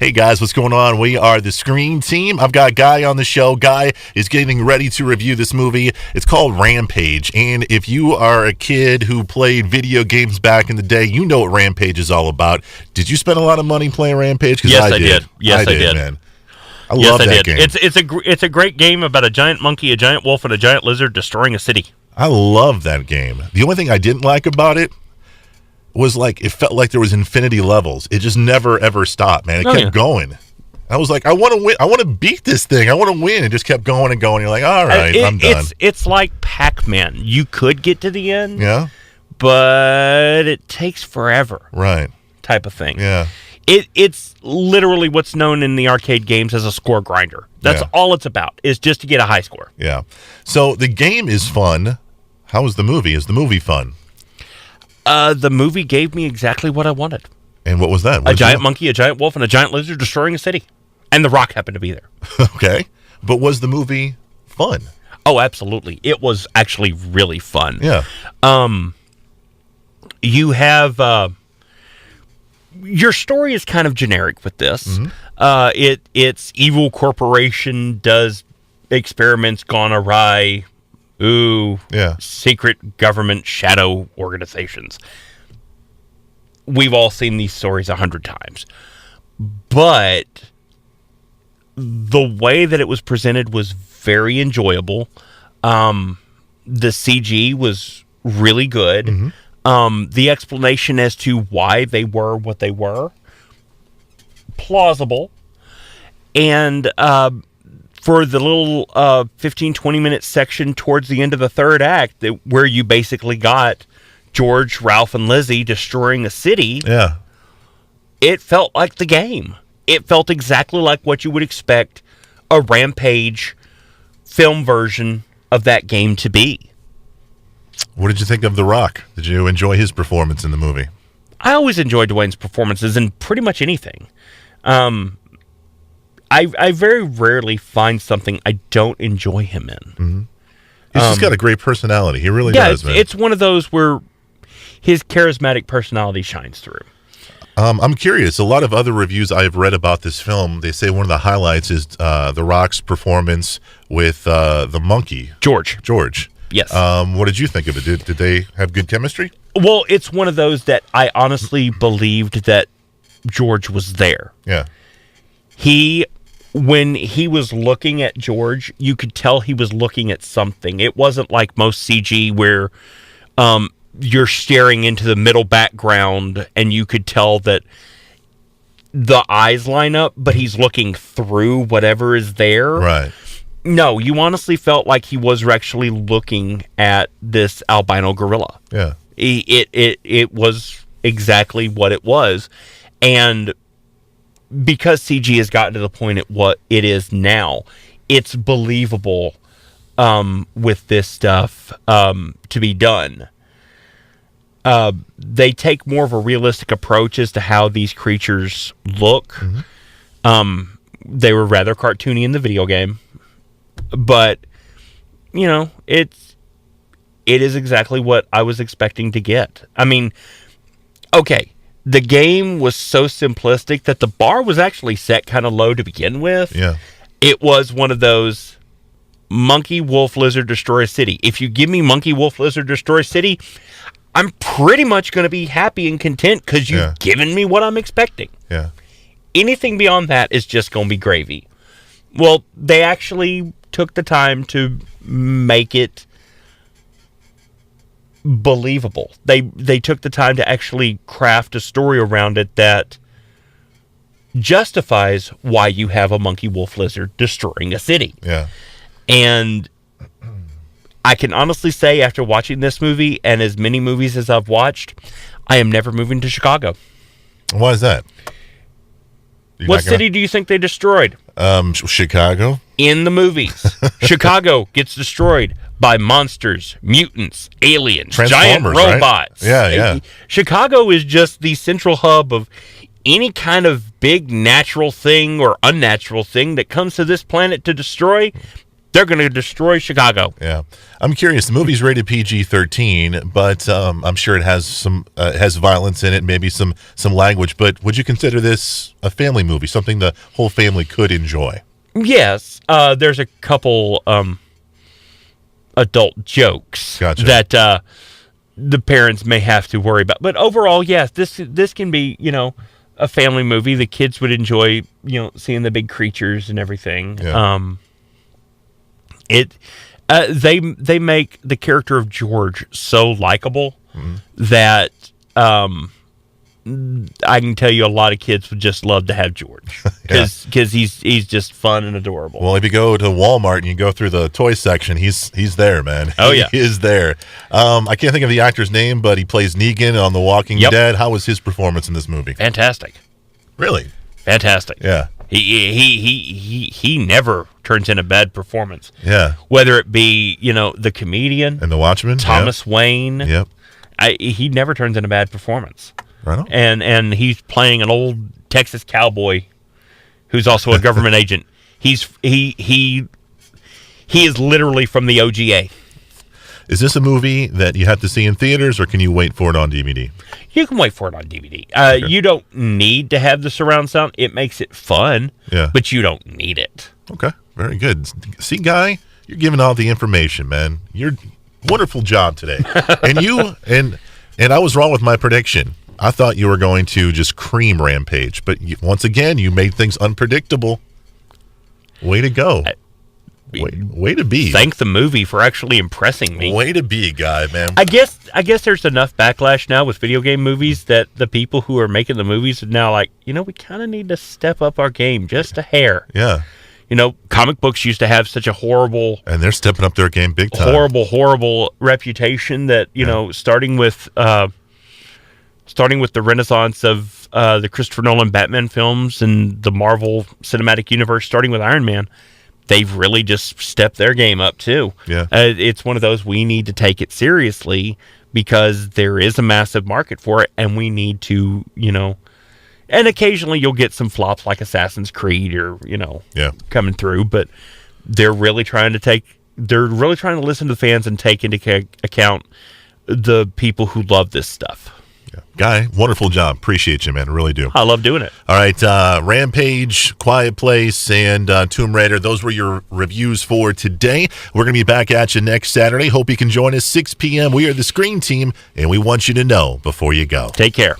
Hey guys, what's going on? We are the Screen Team. I've got Guy on the show. Guy is getting ready to review this movie. It's called Rampage. And if you are a kid who played video games back in the day, you know what Rampage is all about. Did you spend a lot of money playing Rampage? Yes, I did. Yes, I did. Man. I love that game. It's a great game about a giant monkey, a giant wolf, and a giant lizard destroying a city. I love that game. The only thing I didn't like about it was it felt like there was infinity levels. It just never ever stopped, man. It kept going. I was like, I want to win. I want to beat this thing. I want to win. It just kept going and going. You're like, all right, I'm done. It's like Pac-Man. You could get to the end, yeah, but it takes forever. Right. Type of thing. Yeah. It's literally what's known in the arcade games as a score grinder. That's all it's about, is just to get a high score. Yeah. So the game is fun. How was the movie? Is the movie fun? The movie gave me exactly what I wanted. And what was that? A giant monkey, a giant wolf, and a giant lizard destroying a city. And The Rock happened to be there. Okay. But was the movie fun? Oh, absolutely. It was actually really fun. Yeah. You have... your story is kind of generic with this. Mm-hmm. It's evil corporation does experiments gone awry. Ooh, yeah. Secret government shadow organizations. We've all seen these stories 100 times. But the way that it was presented was very enjoyable. The CG was really good. Mm-hmm. The explanation as to why they were what they were, plausible. And for the little 15-20 minute section towards the end of the third act, where you basically got George, Ralph, and Lizzie destroying a city, it felt like the game. It felt exactly like what you would expect a Rampage film version of that game to be. What did you think of The Rock? Did you enjoy his performance in the movie? I always enjoy Dwayne's performances in pretty much anything. I very rarely find something I don't enjoy him in. Mm-hmm. He's just got a great personality. He really does, man. It's one of those where his charismatic personality shines through. I'm curious. A lot of other reviews I've read about this film, they say one of the highlights is The Rock's performance with the monkey. George. Yes. What did you think of it? Did they have good chemistry? Well, it's one of those that I honestly believed that George was there. Yeah. When he was looking at George, you could tell he was looking at something. It wasn't like most CG where you're staring into the middle background and you could tell that the eyes line up, but he's looking through whatever is there. Right. No, you honestly felt like he was actually looking at this albino gorilla. Yeah. It was exactly what it was. And because CG has gotten to the point at what it is now, it's believable with this stuff to be done. They take more of a realistic approach as to how these creatures look. Mm-hmm. They were rather cartoony in the video game, but it is exactly what I was expecting to get. I mean, okay. The game was so simplistic that the bar was actually set kind of low to begin with. Yeah. It was one of those monkey, wolf, lizard, destroy a city. If you give me monkey, wolf, lizard, destroy city, I'm pretty much going to be happy and content because you've given me what I'm expecting. Yeah. Anything beyond that is just going to be gravy. Well, they actually took the time to make it believable. They took the time to actually craft a story around it that justifies why you have a monkey wolf lizard destroying a city. Yeah. And I can honestly say, after watching this movie and as many movies as I've watched, I am never moving to Chicago. Why is that? What city do you think they destroyed? Chicago. In the movies, Chicago gets destroyed by monsters, mutants, aliens, giant robots. Right? Yeah. Chicago is just the central hub of any kind of big natural thing or unnatural thing that comes to this planet to destroy. They're going to destroy Chicago. Yeah, I'm curious. The movie's rated PG-13, but I'm sure it has some has violence in it, maybe some language. But would you consider this a family movie, something the whole family could enjoy? Yes, there's a couple adult jokes Gotcha. that the parents may have to worry about. But overall, yes, this can be, a family movie. The kids would enjoy, seeing the big creatures and everything. Yeah. They make the character of George so likable that I can tell you a lot of kids would just love to have George because he's just fun and adorable. Well, if you go to Walmart and you go through the toy section, he's there, man. Oh, yeah. He is there. I can't think of the actor's name, but he plays Negan on The Walking Dead. How was his performance in this movie? Fantastic. Really? Fantastic. Yeah. He never turns in a bad performance. Yeah. Whether it be, the comedian And The Watchmen? Thomas Wayne. Yep. He never turns in a bad performance. Right on. And he's playing an old Texas cowboy who's also a government agent. He is literally from the OGA. Is this a movie that you have to see in theaters, or can you wait for it on DVD? You can wait for it on DVD. You don't need to have the surround sound. It makes it fun, but you don't need it. Okay, very good. See, Guy, you're giving all the information, man. You're wonderful job today. And I was wrong with my prediction. I thought you were going to just cream Rampage, but once again, you made things unpredictable. Way to go. Way to be. Thank the movie for actually impressing me. Way to be, Guy, man. I guess there's enough backlash now with video game movies that the people who are making the movies are now like, we kind of need to step up our game just a hair. Yeah. Comic books used to have such a horrible... And they're stepping up their game big time. Horrible reputation that, starting with the renaissance of the Christopher Nolan Batman films and the Marvel Cinematic Universe, starting with Iron Man, they've really just stepped their game up too. Yeah. It's one of those, we need to take it seriously because there is a massive market for it, and we need to, and occasionally you'll get some flops like Assassin's Creed or, coming through, but they're really trying to listen to the fans and take into account the people who love this stuff. Yeah. Guy, wonderful job. Appreciate you, man. I really do. I love doing it. All right. Rampage, Quiet Place, and Tomb Raider. Those were your reviews for today. We're going to be back at you next Saturday. Hope you can join us 6 p.m. We are the Screen Team, and we want you to know before you go. Take care.